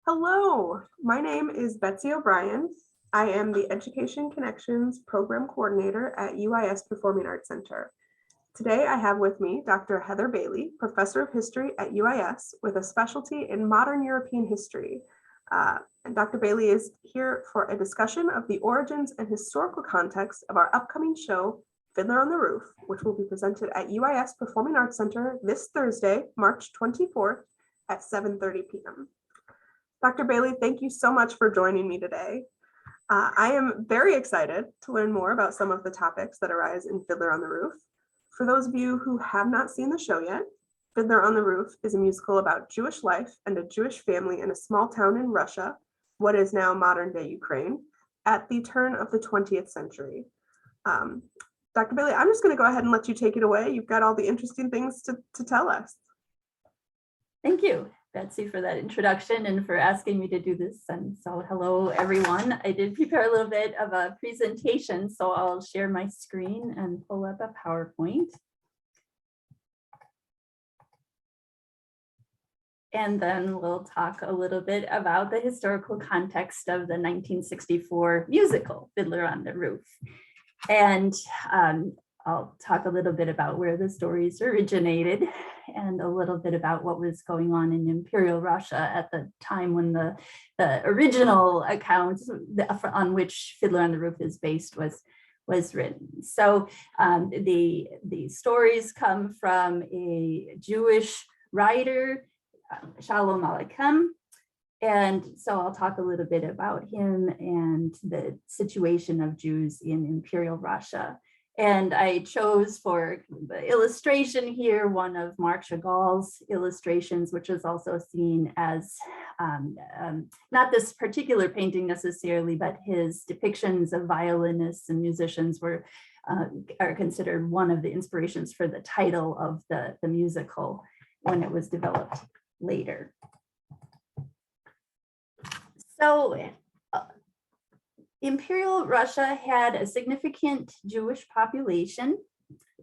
Hello, my name is Betsy O'Brien. I am the Education Connections Program Coordinator at UIS Performing Arts Center. Today I have with me Dr. Heather Bailey, Professor of History at UIS with a specialty in Modern European History. And Dr. Bailey is here for a discussion of the origins and historical context of our upcoming show, Fiddler on the Roof, which will be presented at UIS Performing Arts Center this Thursday, March 24th at 7:30 p.m. Dr. Bailey, thank you so much for joining me today. I am very excited to learn more about some of the topics that arise in Fiddler on the Roof. For those of you who have not seen the show yet, Fiddler on the Roof is a musical about Jewish life and a Jewish family in a small town in Russia, what is now modern-day Ukraine, at the turn of the 20th century. Dr. Bailey, I'm just going to go ahead and let you take it away. You've got all the interesting things to tell us. Thank you, Betsy, for that introduction and for asking me to do this. And so hello, everyone. I did prepare a little bit of a presentation, so I'll share my screen and pull up a PowerPoint. And then we'll talk a little bit about the historical context of the 1964 musical, Fiddler on the Roof. And I'll talk a little bit about where the stories originated and a little bit about what was going on in Imperial Russia at the time when the original account on which Fiddler on the Roof is based was written. So the stories come from a Jewish writer, Shalom Aleichem. And so I'll talk a little bit about him and the situation of Jews in Imperial Russia. And I chose for the illustration here one of Marc Chagall's illustrations, which is also seen as not this particular painting necessarily, but his depictions of violinists and musicians are considered one of the inspirations for the title of the musical when it was developed later. So Imperial Russia had a significant Jewish population,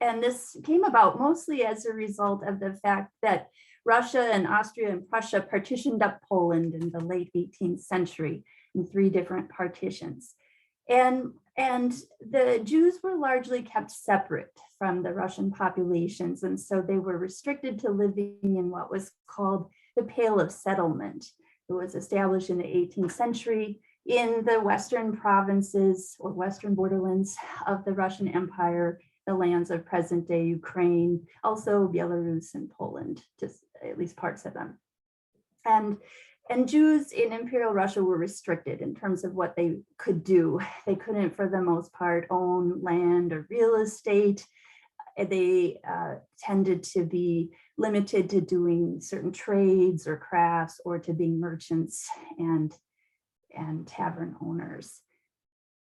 and this came about mostly as a result of the fact that Russia and Austria and Prussia partitioned up Poland in the late 18th century in 3 different partitions. And the Jews were largely kept separate from the Russian populations, and so they were restricted to living in what was called the Pale of Settlement. It was established in the 18th century in the western provinces or western borderlands of the Russian Empire, the lands of present-day Ukraine, also Belarus and Poland, just at least parts of them. And Jews in Imperial Russia were restricted in terms of what they could do. They couldn't, for the most part, own land or real estate. They tended to be limited to doing certain trades or crafts or to being merchants and tavern owners.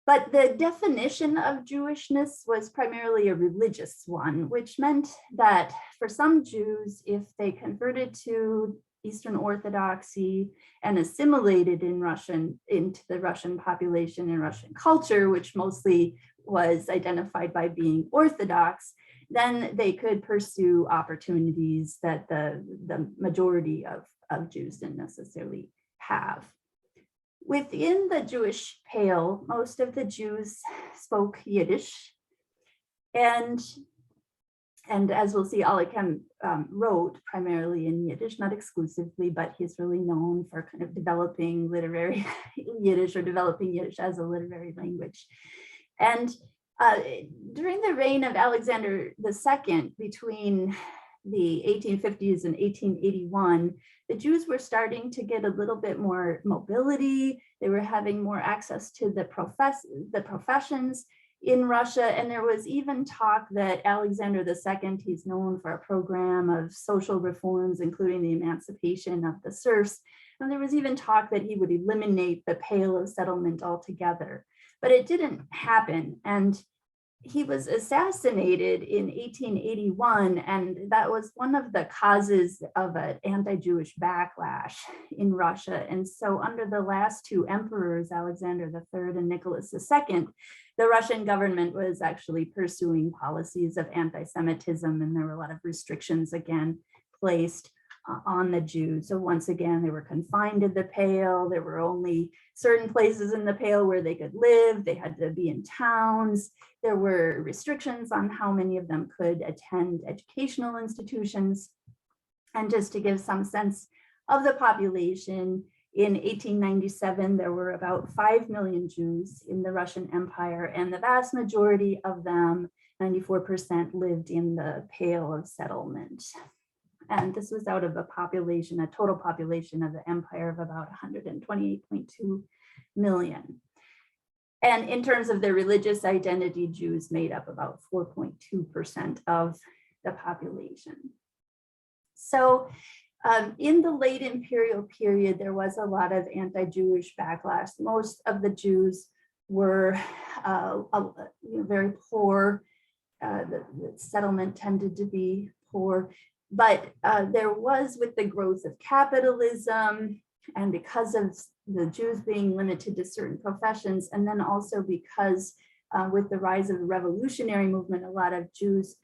But the definition of Jewishness was primarily a religious one, which meant that for some Jews, if they converted to Eastern Orthodoxy and assimilated into the Russian population and Russian culture, which mostly was identified by being Orthodox, then they could pursue opportunities that the majority of Jews didn't necessarily have. Within the Jewish Pale, most of the Jews spoke Yiddish, and as we'll see, Aleichem wrote primarily in Yiddish, not exclusively, but he's really known for kind of developing literary Yiddish or developing Yiddish as a literary language. And during the reign of Alexander II, between the 1850s and 1881, the Jews were starting to get a little bit more mobility. They were having more access to the professions in Russia. And there was even talk that Alexander II, he's known for a program of social reforms, including the emancipation of the serfs. And there was even talk that he would eliminate the Pale of Settlement altogether. But it didn't happen. And he was assassinated in 1881, and that was one of the causes of an anti-Jewish backlash in Russia. And so under the last 2 emperors, Alexander III and Nicholas II, the Russian government was actually pursuing policies of anti-Semitism, and there were a lot of restrictions again placed on the Jews. So once again, they were confined to the Pale. There were only certain places in the Pale where they could live. They had to be in towns. There were restrictions on how many of them could attend educational institutions. And just to give some sense of the population, in 1897, there were about 5 million Jews in the Russian Empire, and the vast majority of them, 94%, lived in the Pale of Settlement. And this was out of a population, a total population of the empire of about 128.2 million. And in terms of their religious identity, Jews made up about 4.2% of the population. So in the late imperial period, there was a lot of anti-Jewish backlash. Most of the Jews were very poor. The settlement tended to be poor. But there was, with the growth of capitalism, and because of the Jews being limited to certain professions, and then also because with the rise of the revolutionary movement, a lot of Jews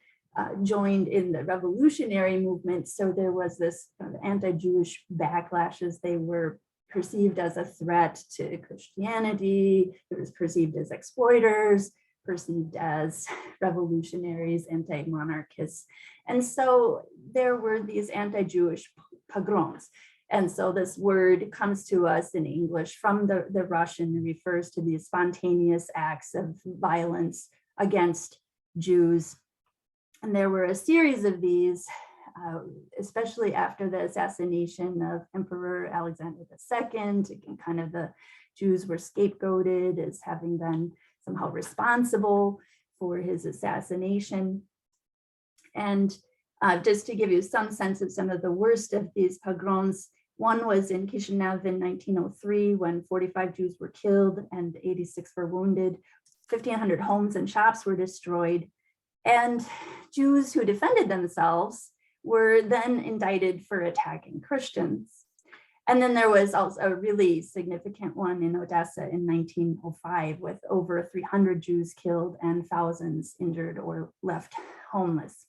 joined in the revolutionary movement. So there was this kind of anti-Jewish backlash, as they were perceived as a threat to Christianity. It was perceived as exploiters, perceived as revolutionaries, anti-monarchists. And so there were these anti-Jewish pogroms. And so this word comes to us in English from the Russian and refers to these spontaneous acts of violence against Jews. And there were a series of these, especially after the assassination of Emperor Alexander II, and kind of the Jews were scapegoated as having been somehow responsible for his assassination. And just to give you some sense of some of the worst of these pogroms, one was in Kishinev in 1903, when 45 Jews were killed and 86 were wounded. 1,500 homes and shops were destroyed. And Jews who defended themselves were then indicted for attacking Christians. And then there was also a really significant one in Odessa in 1905, with over 300 Jews killed and thousands injured or left homeless.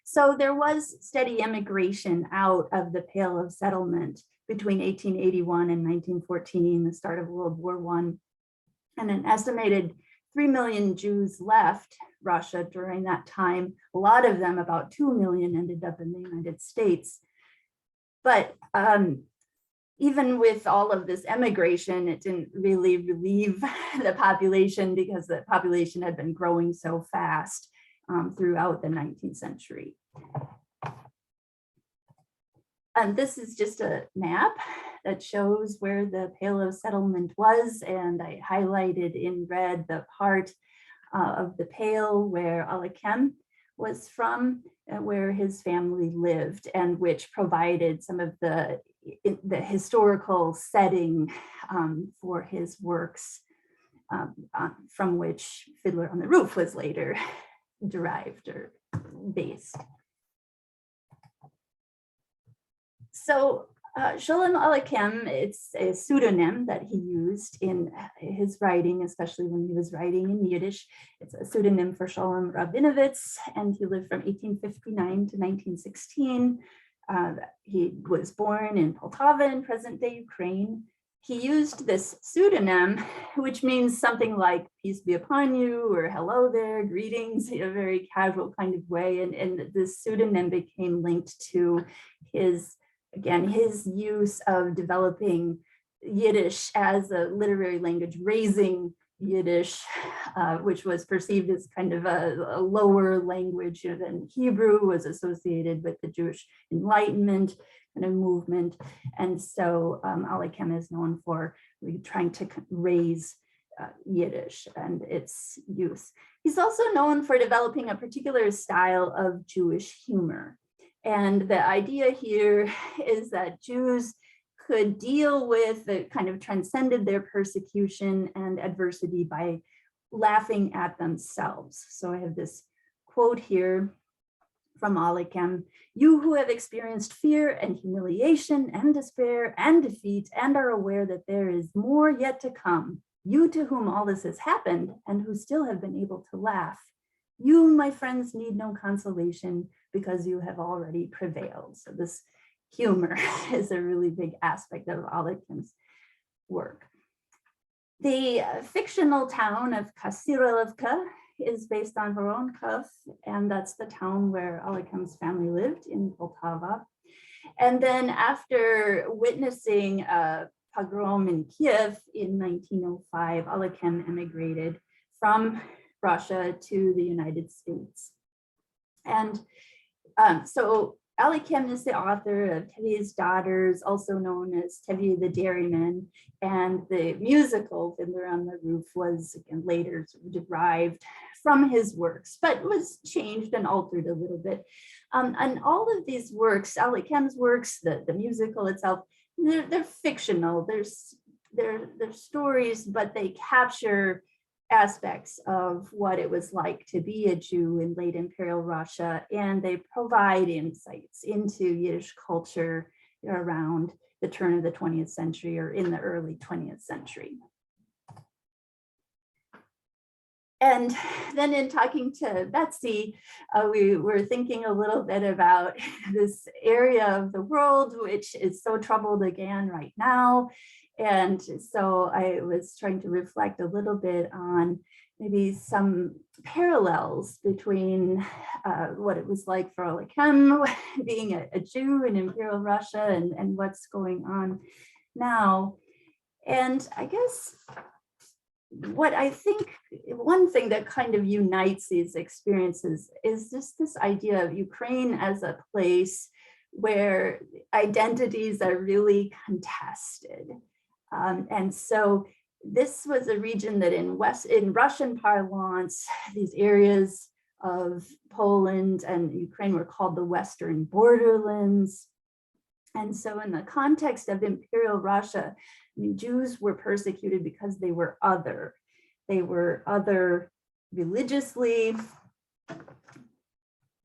So there was steady immigration out of the Pale of Settlement between 1881 and 1914, the start of World War I. And an estimated 3 million Jews left Russia during that time. A lot of them, about 2 million, ended up in the United States. But even with all of this emigration, it didn't really relieve the population, because the population had been growing so fast throughout the 19th century. And this is just a map that shows where the Pale of Settlement was, and I highlighted in red the part of the Pale where Aleichem was from, where his family lived, and which provided some of the historical setting for his works, from which Fiddler on the Roof was later derived or based. So Shalom Aleichem, it's a pseudonym that he used in his writing, especially when he was writing in Yiddish. It's a pseudonym for Shalom Rabinovitz, and he lived from 1859 to 1916. He was born in Poltava in present-day Ukraine. He used this pseudonym, which means something like peace be upon you, or hello there, greetings, in a very casual kind of way. And this pseudonym became linked to his use of developing Yiddish as a literary language, raising Yiddish, which was perceived as kind of a lower language than Hebrew, was associated with the Jewish Enlightenment kind of movement. And so Aleichem is known for trying to raise Yiddish and its use. He's also known for developing a particular style of Jewish humor. And the idea here is that Jews could deal with, it kind of transcended their persecution and adversity by laughing at themselves. So I have this quote here from Aleichem: "You who have experienced fear and humiliation and despair and defeat and are aware that there is more yet to come, you to whom all this has happened and who still have been able to laugh, you, my friends, need no consolation because you have already prevailed." So this humor is a really big aspect of Aleichem's work. The fictional town of Kasiralivka is based on Voronkov, and that's the town where Aleichen's family lived in Poltava. And then after witnessing a pogrom in Kiev in 1905, Aleichem emigrated from Russia to the United States. And so Aleichem is the author of Tevye's Daughters, also known as Tevye the Dairyman, and the musical Fiddler on the Roof was again later derived from his works, but was changed and altered a little bit. And all of these works, Aleichem's works, the musical itself, they're fictional. They're stories, but they capture aspects of what it was like to be a Jew in late Imperial Russia, and they provide insights into Yiddish culture around the turn of the 20th century or in the early 20th century. And then in talking to Betsy, we were thinking a little bit about this area of the world which is so troubled again right now. And so I was trying to reflect a little bit on maybe some parallels between what it was like for Aleichem being a Jew in Imperial Russia and what's going on now. And I guess what I think, one thing that kind of unites these experiences is just this idea of Ukraine as a place where identities are really contested. And so this was a region that in Russian parlance, these areas of Poland and Ukraine were called the Western borderlands. And so in the context of Imperial Russia, I mean, Jews were persecuted because they were other. They were other religiously.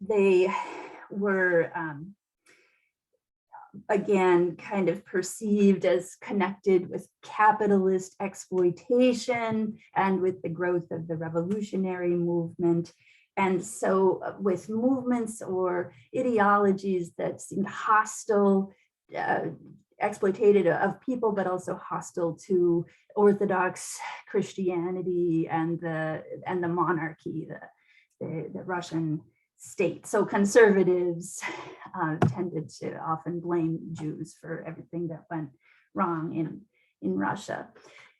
They were, again, kind of perceived as connected with capitalist exploitation and with the growth of the revolutionary movement. And so with movements or ideologies that seemed hostile, exploitative of people, but also hostile to Orthodox Christianity and the monarchy, the Russian state. So conservatives tended to often blame Jews for everything that went wrong in Russia.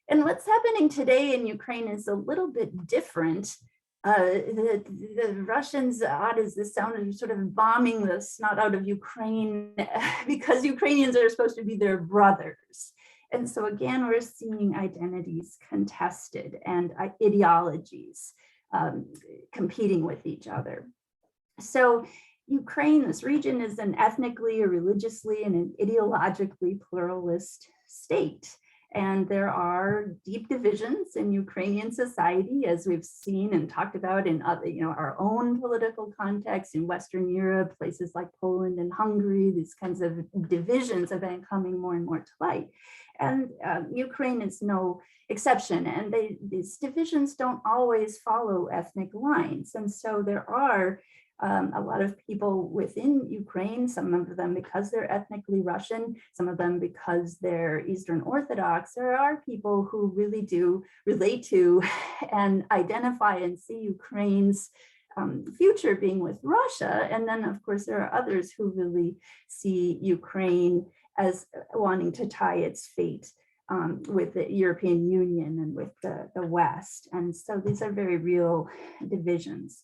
And what's happening today in Ukraine is a little bit different. The Russians, odd as this sounded, are sort of bombing the snot out of Ukraine because Ukrainians are supposed to be their brothers. And so again, we're seeing identities contested and ideologies competing with each other. So Ukraine, this region, is an ethnically or religiously and an ideologically pluralist state. And there are deep divisions in Ukrainian society, as we've seen and talked about in other, our own political context in Western Europe, places like Poland and Hungary. These kinds of divisions have been coming more and more to light. And Ukraine is no exception. And these divisions don't always follow ethnic lines. And so there are a lot of people within Ukraine, some of them because they're ethnically Russian, some of them because they're Eastern Orthodox. There are people who really do relate to and identify and see Ukraine's future being with Russia. And then, of course, there are others who really see Ukraine as wanting to tie its fate with the European Union and with the West. And so these are very real divisions.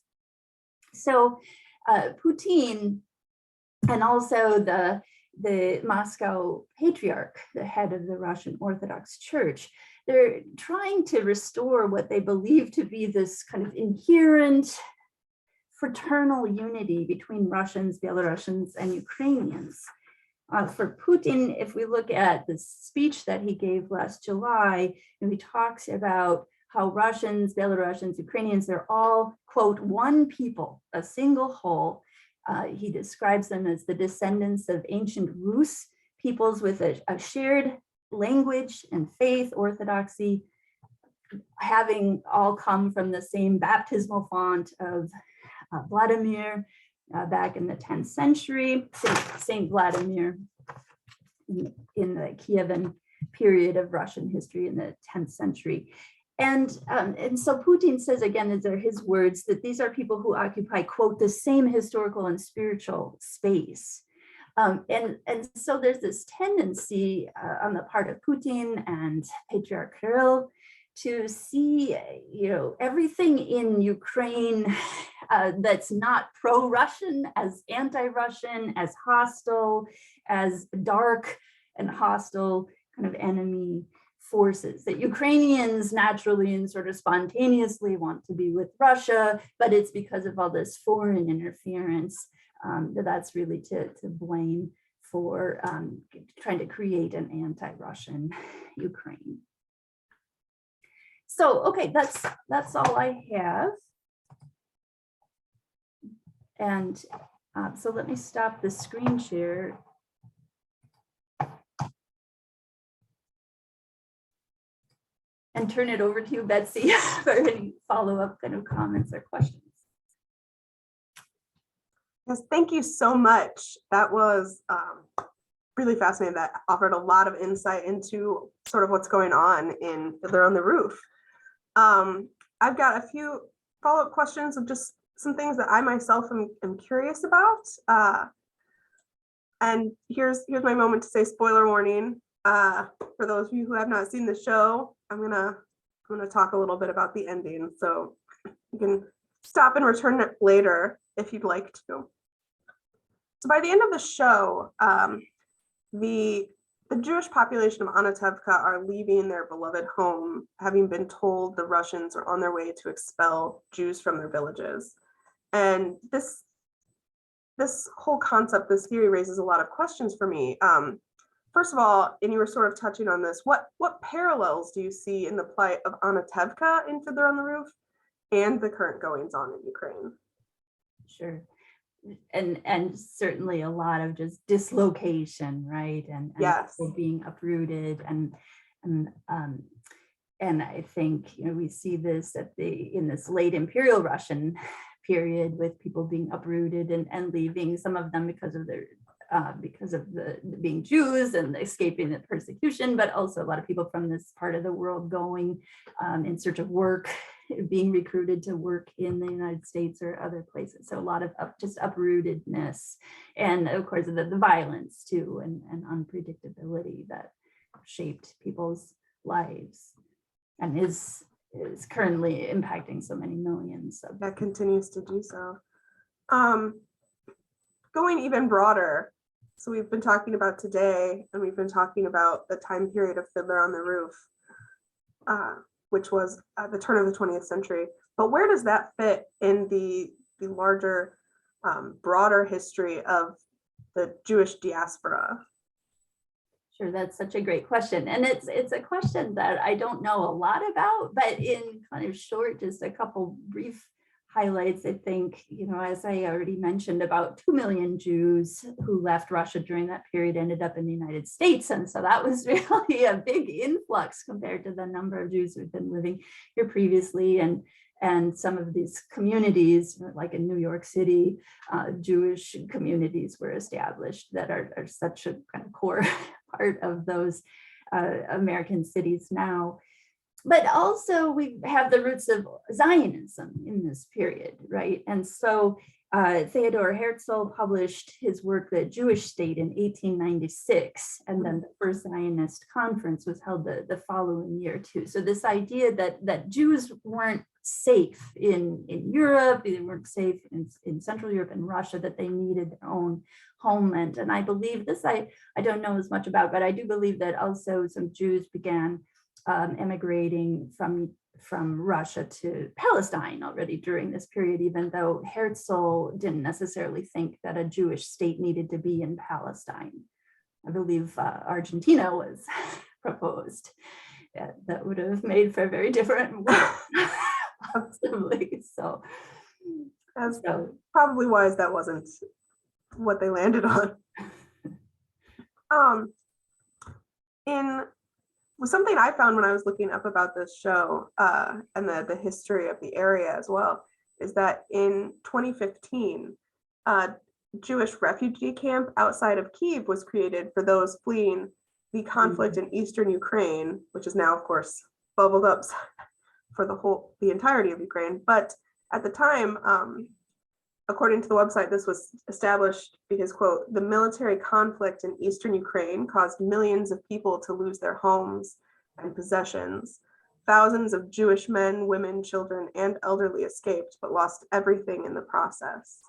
So Putin and also the Moscow Patriarch, the head of the Russian Orthodox Church, they're trying to restore what they believe to be this kind of inherent fraternal unity between Russians, Belarusians, and Ukrainians. For Putin, if we look at the speech that he gave last July, and he talks about how Russians, Belarusians, Ukrainians, they're all, quote, one people, a single whole. He describes them as the descendants of ancient Rus, peoples with a shared language and faith, orthodoxy, having all come from the same baptismal font of Vladimir, back in the 10th century, Saint Vladimir in the Kievan period of Russian history in the 10th century. And so Putin says, again, these are his words, that these are people who occupy, quote, the same historical and spiritual space. And so there's this tendency on the part of Putin and Patriarch Kirill to see, everything in Ukraine that's not pro-Russian as anti-Russian, as hostile, as dark and hostile kind of enemy forces, that Ukrainians naturally and sort of spontaneously want to be with Russia, but it's because of all this foreign interference that's really to blame for trying to create an anti-Russian Ukraine. So, okay, that's all I have. And so let me stop the screen share. And turn it over to you, Betsy, for any follow-up kind of comments or questions. Yes, thank you so much. That was really fascinating. That offered a lot of insight into sort of what's going on in Fiddler on the Roof. I've got a few follow-up questions of just some things that I myself am curious about. And here's my moment to say spoiler warning. For those of you who have not seen the show, I'm gonna talk a little bit about the ending, so you can stop and return it later if you'd like to. So by the end of the show, the Jewish population of Anatevka are leaving their beloved home, having been told the Russians are on their way to expel Jews from their villages. And this whole concept, this theory raises a lot of questions for me. First of all, and you were sort of touching on this, what parallels do you see in the plight of Anatevka in Fiddler on the Roof and the current goings on in Ukraine? Sure. And certainly a lot of just dislocation, right? And yes, being uprooted and I think we see this in this late Imperial Russian period with people being uprooted and leaving, some of them because of the being Jews and escaping the persecution, but also a lot of people from this part of the world going in search of work, being recruited to work in the United States or other places. So a lot of just uprootedness, and of course the violence too, and unpredictability that shaped people's lives and is currently impacting so many millions. That continues to do so. Going even broader, so we've been talking about today, and we've been talking about the time period of Fiddler on the Roof, which was at the turn of the 20th century. But where does that fit in the larger, broader history of the Jewish diaspora? Sure, that's such a great question. And it's a question that I don't know a lot about, but in kind of short, just a couple brief highlights, I think, as I already mentioned, about 2 million Jews who left Russia during that period ended up in the United States. And so that was really a big influx compared to the number of Jews who've been living here previously. And some of these communities, like in New York City, Jewish communities were established that are such a kind of core part of those American cities now. But also we have the roots of Zionism in this period, right? And so Theodor Herzl published his work, The Jewish State, in 1896, and then the first Zionist conference was held the following year too. So this idea that Jews weren't safe in Europe, they weren't safe in Central Europe and Russia, that they needed their own homeland. And I believe this, I don't know as much about, but I do believe that also some Jews began emigrating from Russia to Palestine already during this period, even though Herzl didn't necessarily think that a Jewish state needed to be in Palestine. I believe Argentina was proposed. That would have made for a very different world, possibly. So probably wise that wasn't what they landed on. Something I found when I was looking up about this show and the history of the area as well, is that in 2015, Jewish refugee camp outside of Kyiv was created for those fleeing the conflict in eastern Ukraine, which is now, of course, bubbled up for the entirety of Ukraine. But at the time, according to the website, this was established because, quote, the military conflict in eastern Ukraine caused millions of people to lose their homes and possessions. Thousands of Jewish men, women, children, and elderly escaped, but lost everything in the process.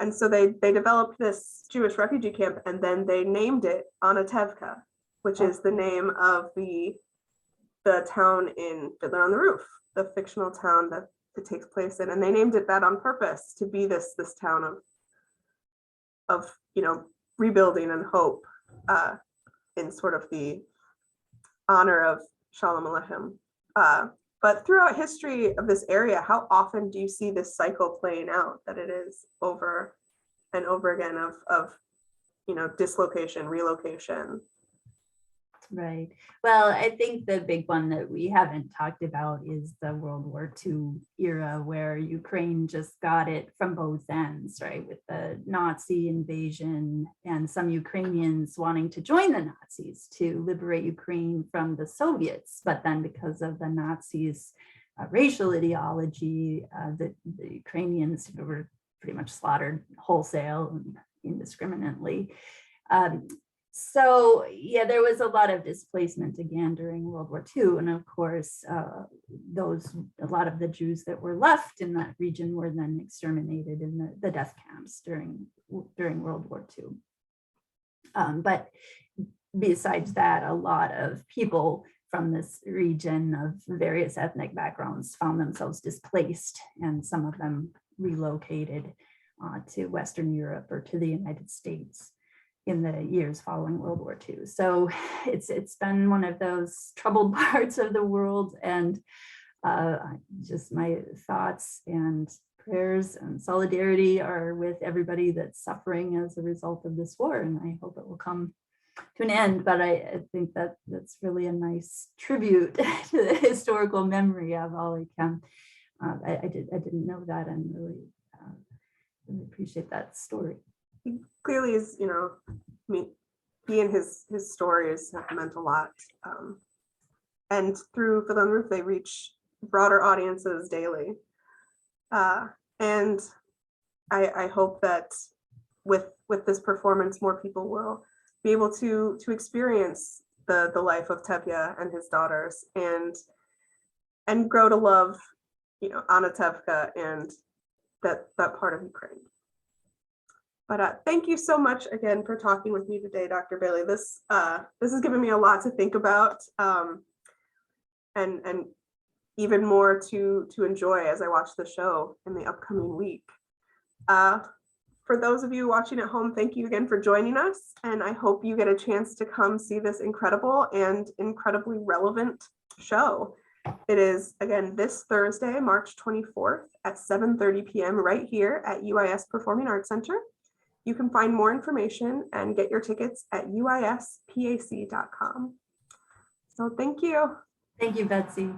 And so they developed this Jewish refugee camp, and then they named it Anatevka, which is the name of the town in Fiddler on the Roof, the fictional town that it takes place in. And they named it that on purpose to be this town of rebuilding and hope, in sort of the honor of Shalom Aleichem. But throughout history of this area, how often do you see this cycle playing out, that it is over and over again of dislocation, relocation? Right. Well, I think the big one that we haven't talked about is the World War II era, where Ukraine just got it from both ends, right? With the Nazi invasion and some Ukrainians wanting to join the Nazis to liberate Ukraine from the Soviets. But then because of the Nazis' racial ideology, the Ukrainians were pretty much slaughtered wholesale and indiscriminately. So yeah, there was a lot of displacement again during World War II. And of course, a lot of the Jews that were left in that region were then exterminated in the death camps during World War II. But besides that, a lot of people from this region of various ethnic backgrounds found themselves displaced, and some of them relocated to Western Europe or to the United States in the years following World War II. So it's been one of those troubled parts of the world, and just my thoughts and prayers and solidarity are with everybody that's suffering as a result of this war, and I hope it will come to an end. But I think that's really a nice tribute to the historical memory of Aleichem. I didn't know that, and really appreciate that story. He clearly is, he and his stories have meant a lot. And through Fiddler on the Roof, they reach broader audiences daily. And I hope that with this performance, more people will be able to experience the life of Tevye and his daughters, and grow to love, Anatevka and that part of Ukraine. But thank you so much again for talking with me today, Dr. Bailey. This has given me a lot to think about, and even more to enjoy as I watch the show in the upcoming week. For those of you watching at home, thank you again for joining us, and I hope you get a chance to come see this incredible and incredibly relevant show. It is, again, this Thursday, March 24th at 7:30 p.m. right here at UIS Performing Arts Center. You can find more information and get your tickets at uispac.com. So thank you. Thank you, Betsy.